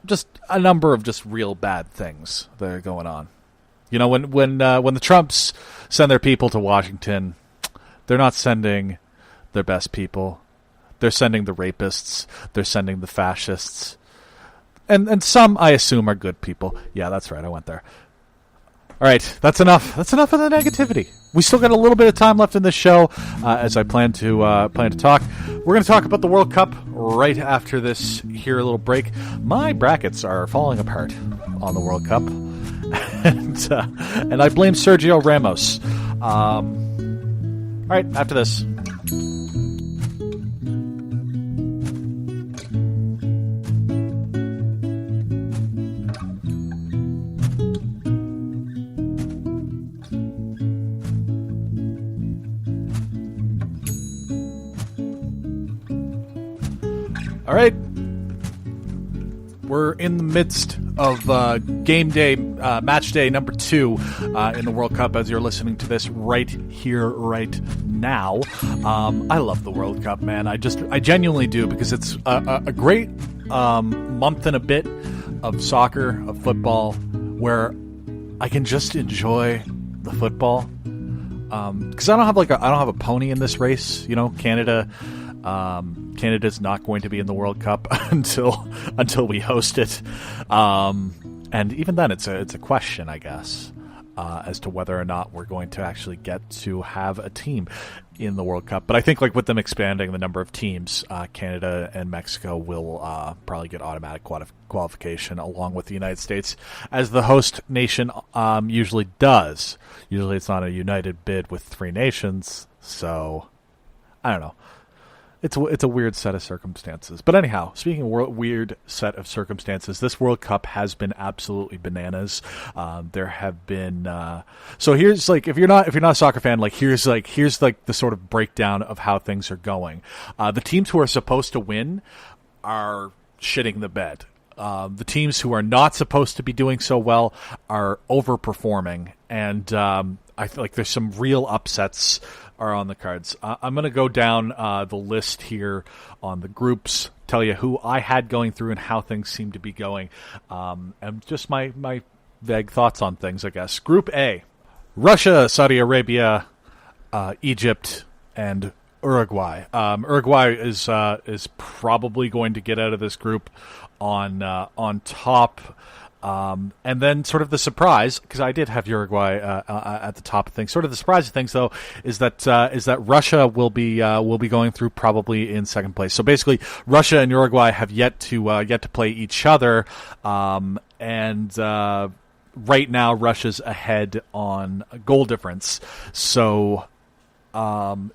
just a number of just real bad things that are going on. When the Trumps send their people to Washington, they're not sending their best people. They're sending the rapists. They're sending the fascists. And some, I assume, are good people. Yeah, that's right. I went there. All right, that's enough. That's enough of the negativity. We still got a little bit of time left in this show, as I plan to talk. We're going to talk about the World Cup right after this here little break. My brackets are falling apart on the World Cup, and I blame Sergio Ramos. All right, after this. All right, we're in the midst of game day, match day number 2 in the World Cup as you're listening to this right here, right now. I love the World Cup, man. I genuinely do, because it's a great month and a bit of soccer, of football, where I can just enjoy the football. Because I don't have a pony in this race. Canada's not going to be in the World Cup until we host it, and even then, it's a question, I guess, as to whether or not we're going to actually get to have a team in the World Cup. But I think, with them expanding the number of teams, Canada and Mexico will probably get automatic qualification along with the United States, as the host nation usually does. Usually, it's not a united bid with 3 nations, so I don't know. It's a weird set of circumstances. But anyhow, speaking of weird set of circumstances, this World Cup has been absolutely bananas. There have been so here's if you're not a soccer fan, here's the sort of breakdown of how things are going. The teams who are supposed to win are shitting the bed. The teams who are not supposed to be doing so well are overperforming, and I feel like there's some real upsets are on the cards. I'm going to go down the list here on the groups, tell you who I had going through and how things seem to be going, and just my vague thoughts on things, I guess. Group A: Russia, Saudi Arabia, Egypt, and Uruguay. Uruguay is probably going to get out of this group on top. And then sort of the surprise, because I did have Uruguay at the top of things. Sort of the surprise of things, though, is that Russia will be going through probably in second place. So basically, Russia and Uruguay have yet to play each other, and right now Russia's ahead on goal difference. So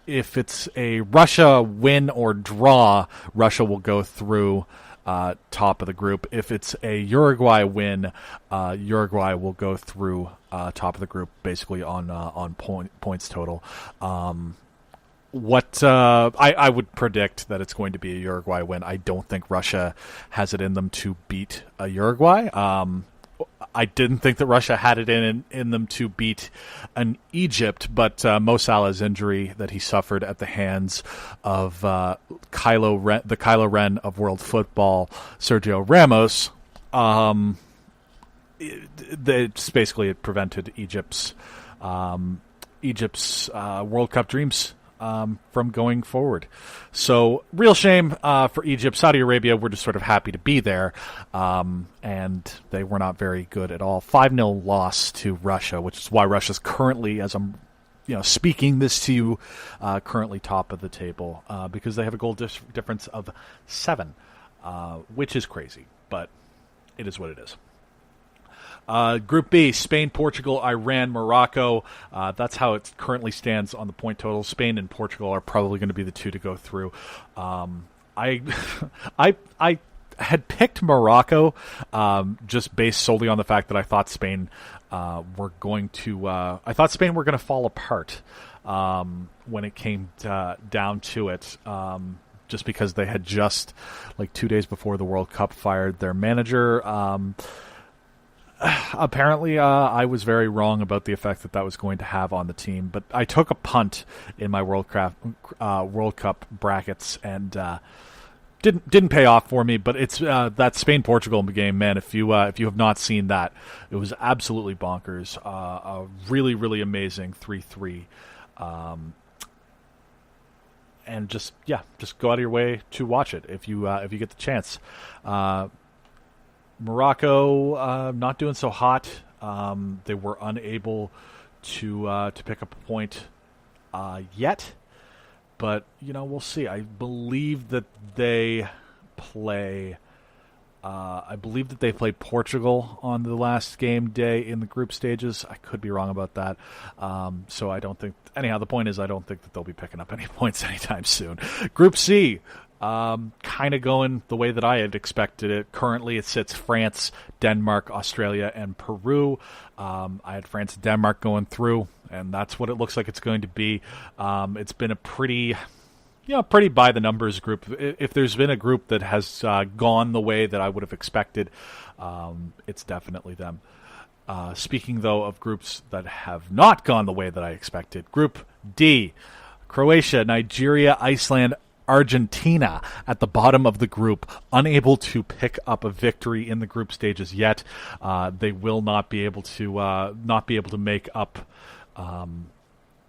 if it's a Russia win or draw, Russia will go through top of the group. If it's a Uruguay win, Uruguay will go through top of the group, basically on points total. What I would predict that it's going to be a Uruguay win. I don't think Russia has it in them to beat a Uruguay. I didn't think that Russia had it in them to beat an Egypt, but Mo Salah's injury that he suffered at the hands of Kylo Ren of world football, Sergio Ramos, it prevented Egypt's World Cup dreams from going forward. So real shame for Egypt. Saudi Arabia, we're just sort of happy to be there, and they were not very good at all. 5-0 loss to Russia, which is why Russia's currently, as I'm speaking this to you, currently top of the table, because they have a goal difference of 7, which is crazy, but it is what it is. Group B: Spain, Portugal, Iran, Morocco. That's how it currently stands on the point total. Spain and Portugal are probably going to be the 2 to go through. I had picked Morocco just based solely on the fact that I thought Spain were going to fall apart when it came down to it. Just because they had just 2 days before the World Cup fired their manager. Apparently, I was very wrong about the effect that was going to have on the team, but I took a punt in my World Cup brackets, and didn't pay off for me, but it's that Spain-Portugal game, man. If you have not seen that, it was absolutely bonkers. A really, really amazing 3-3. And just go out of your way to watch it if you get the chance. Morocco not doing so hot. They were unable to pick up a point yet, but we'll see. I believe that they play. I believe that they play Portugal on the last game day in the group stages. I could be wrong about that. So I don't think. Anyhow, the point is, I don't think that they'll be picking up any points anytime soon. Group C, kind of going the way that I had expected it. Currently, it sits France, Denmark, Australia, and Peru. I had France and Denmark going through, and that's what it looks like it's going to be. It's been a pretty by the numbers group. If there's been a group that has gone the way that I would have expected, it's definitely them. Speaking, though, of groups that have not gone the way that I expected, Group D, Croatia, Nigeria, Iceland, Argentina at the bottom of the group, unable to pick up a victory in the group stages yet. They will not be able to make up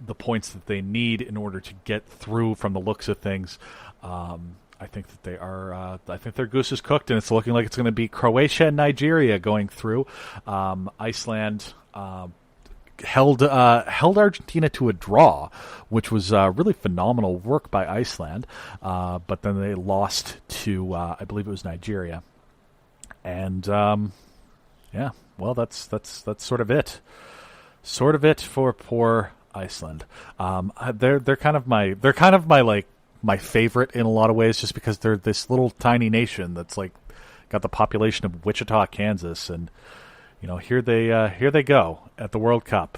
the points that they need in order to get through from the looks of things. I think that they are. I think their goose is cooked, and it's looking like it's going to be Croatia and Nigeria going through. Iceland held Argentina to a draw, which was really phenomenal work by Iceland. But then they lost to I believe it was Nigeria, and well, that's sort of it. Sort of it for poor Iceland. They're kind of my like my favorite in a lot of ways, just because they're this little tiny nation that's like got the population of Wichita, Kansas, and here they go at the World Cup.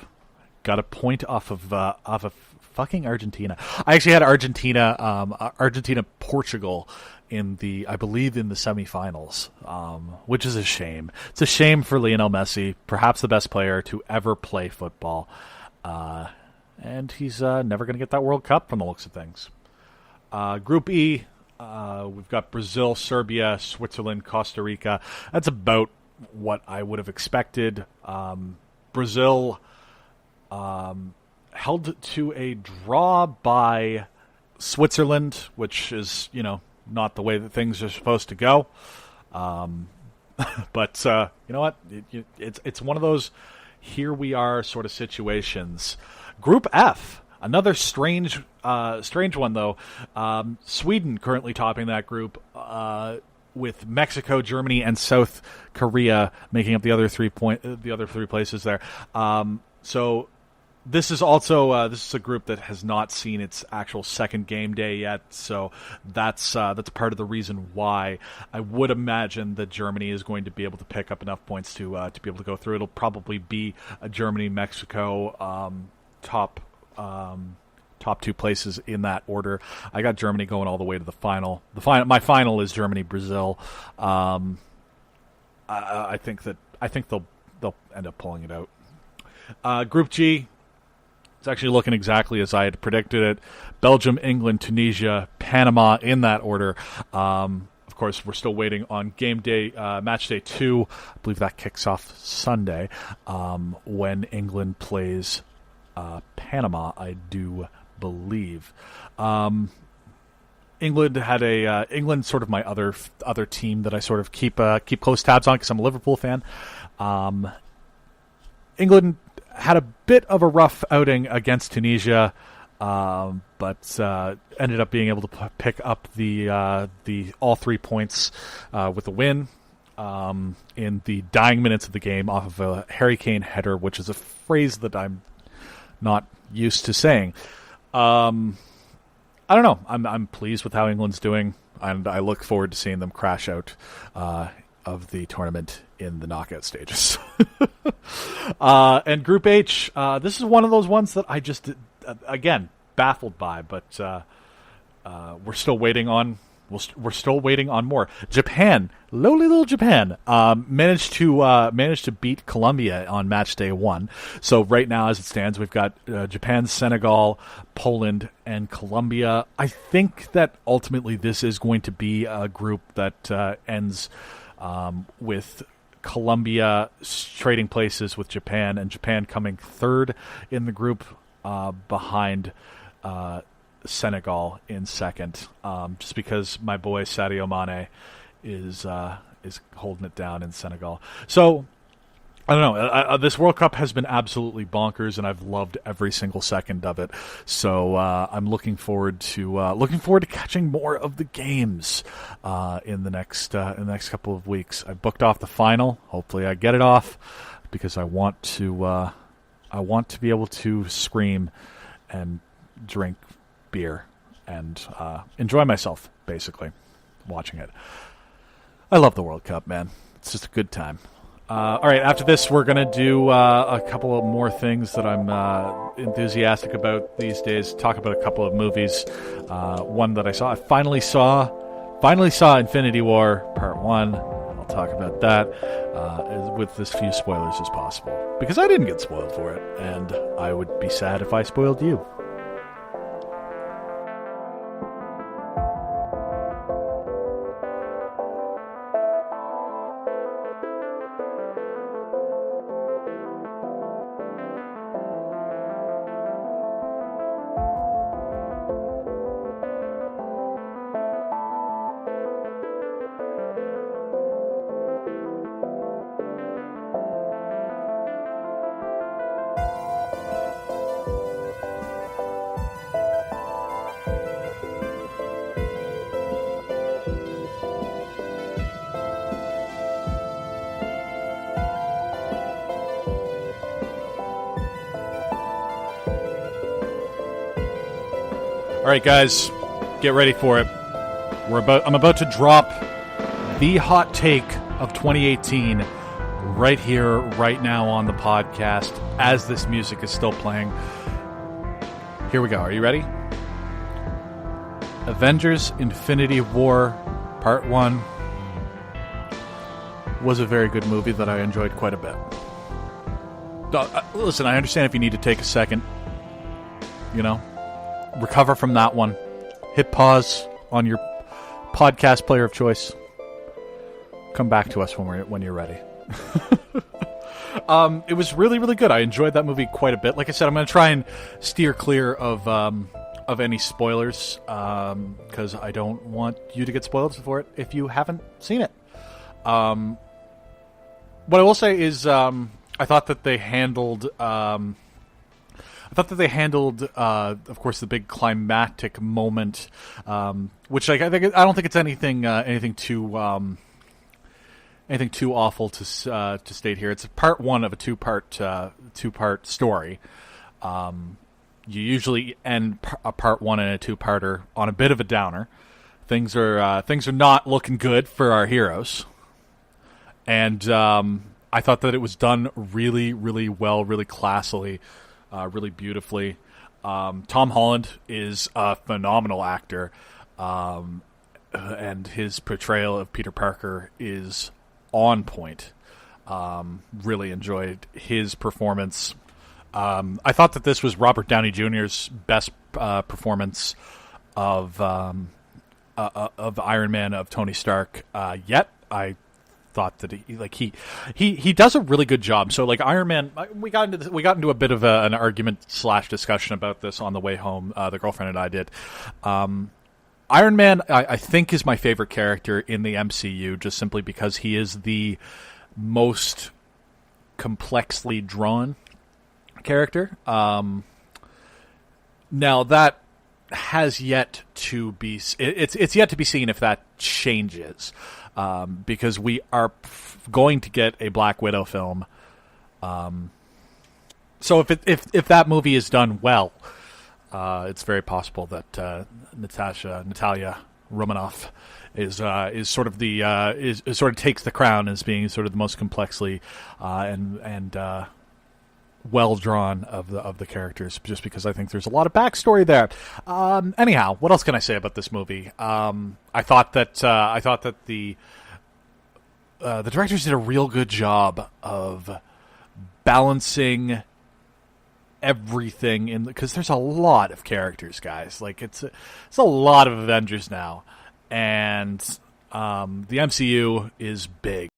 Got a point off of fucking Argentina. I actually had Argentina Portugal I believe in the semifinals, which is a shame. It's a shame for Lionel Messi, perhaps the best player to ever play football, and he's never going to get that World Cup from the looks of things. Group E, we've got Brazil, Serbia, Switzerland, Costa Rica. That's about what I would have expected. Brazil held to a draw by Switzerland, which is, not the way that things are supposed to go. But you know what? It's one of those here we are sort of situations. Group F. Another strange one, though. Sweden currently topping that group, with Mexico, Germany, and South Korea making up the other three places there. So this is also this is a group that has not seen its actual second game day yet. So that's part of the reason why I would imagine that Germany is going to be able to pick up enough points to be able to go through. It'll probably be a Germany, Mexico top two places in that order. I got Germany going all the way to the final. My final is Germany, Brazil. I think they'll end up pulling it out. Group G, it's actually looking exactly as I had predicted it. Belgium, England, Tunisia, Panama in that order. Of course, we're still waiting on game day, match day 2. I believe that kicks off Sunday when England plays Panama, I do believe. England had England sort of my other team that I sort of keep close tabs on because I'm a Liverpool fan. England had a bit of a rough outing against Tunisia, but ended up being able to pick up the all 3 points with a win in the dying minutes of the game off of a Harry Kane header, which is a phrase that I'm not used to saying. I don't know. I'm pleased with how England's doing, and I look forward to seeing them crash out of the tournament in the knockout stages. And Group H, this is one of those ones that I just, again, baffled by, but we're still waiting on we're still waiting on more. Japan, lowly little Japan, managed to beat Colombia on match day 1. So right now, as it stands, we've got Japan, Senegal, Poland, and Colombia. I think that ultimately this is going to be a group that ends with Colombia trading places with Japan, and Japan coming third in the group behind Senegal in second, just because my boy Sadio Mane is holding it down in Senegal. So I don't know. This World Cup has been absolutely bonkers, and I've loved every single second of it. So I'm looking forward to catching more of the games in the next couple of weeks. I booked off the final. Hopefully, I get it off because I want to be able to scream and drink beer and enjoy myself, basically, watching it. I love the World Cup, man. It's just a good time. All right, after this, we're going to do a couple of more things that I'm enthusiastic about these days. Talk about a couple of movies. One that I finally saw Infinity War Part 1. I'll talk about that with as few spoilers as possible, because I didn't get spoiled for it, and I would be sad if I spoiled you. All right, guys, get ready for it. I'm about to drop the hot take of 2018 right here, right now on the podcast as this music is still playing. Here we go. Are you ready? Avengers Infinity War Part 1 was a very good movie that I enjoyed quite a bit. Listen, I understand if you need to take a second, recover from that one. Hit pause on your podcast player of choice. Come back to us when you're ready. It was really, really good. I enjoyed that movie quite a bit. Like I said, I'm going to try and steer clear of any spoilers because I don't want you to get spoiled for it if you haven't seen it. What I will say is I thought that they handled... of course, the big climactic moment, which I don't think it's anything too awful to state here. It's part 1 of a two-part story. You usually end a part 1 and a two-parter on a bit of a downer. Things are not looking good for our heroes, and I thought that it was done really, really well, really classily. Really beautifully. Tom Holland is a phenomenal actor, and his portrayal of Peter Parker is on point. Really enjoyed his performance. I thought that this was Robert Downey Jr.'s best performance of Iron Man, of Tony Stark yet. I thought that he does a really good job. So like Iron Man, we got into a bit of an argument / discussion about this on the way home. The girlfriend and I did. Iron Man, I think, is my favorite character in the MCU, just simply because he is the most complexly drawn character. Now that has yet to be it's yet to be seen if that changes. Because we are going to get a Black Widow film. So if that movie is done well, it's very possible that Natalia Romanoff is sort of takes the crown as being sort of the most complexly and well drawn of the characters, just because I think there's a lot of backstory there. Anyhow, what else can I say about this movie? I thought that the directors did a real good job of balancing everything in, because there's a lot of characters, guys. Like it's a lot of Avengers now, and the MCU is big.